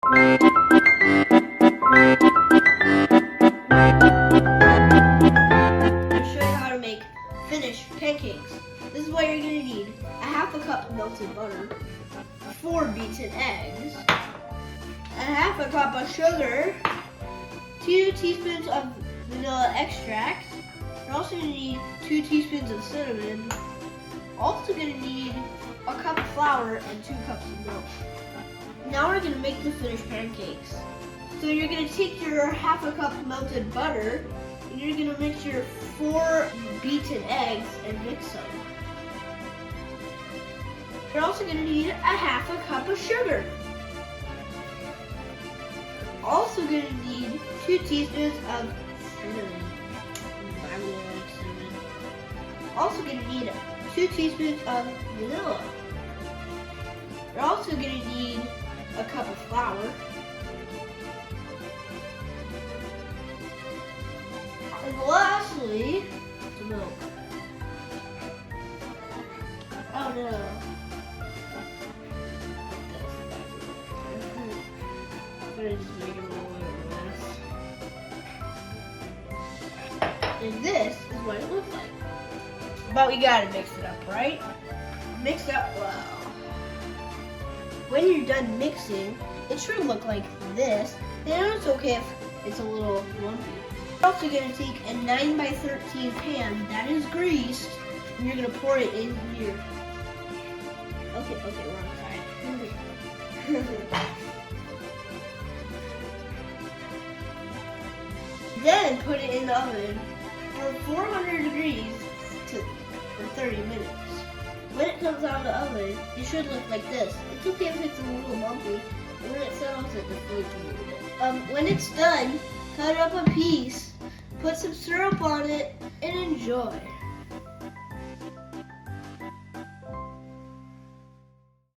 Show you how to make Finnish pancakes. This is what you're going to need: a half a cup of melted butter, 4 beaten eggs, a half a cup of sugar, 2 teaspoons of vanilla extract. You're also going to need 2 teaspoons of cinnamon. Also going to need a cup of flour and 2 cups of milk. Now we're going to make the Finnish pancakes. So you're going to take your half a cup melted butter and you're going to mix your 4 beaten eggs and mix them. You're also going to need a half a cup of sugar. Also going to need 2 teaspoons of cinnamon. I really like cinnamon. Also going to need 2 teaspoons of vanilla. You're also going to need a cup of flour. And lastly, the milk. Oh no. I'm gonna just make it a little mess. And this is what it looks like. But we gotta mix it up, right? Mix it up well. When you're done mixing, it should look like this. And it's okay if it's a little lumpy. You're also going to take a 9x13 pan that is greased, and you're going to pour it in here. Okay, wrong side. Then put it in the oven for 400 degrees for 30 minutes. When it comes out of the oven, it should look like this. It's okay if it's a little lumpy, and when it settles, it deflates a little bit. When it's done, cut up a piece, put some syrup on it, and enjoy.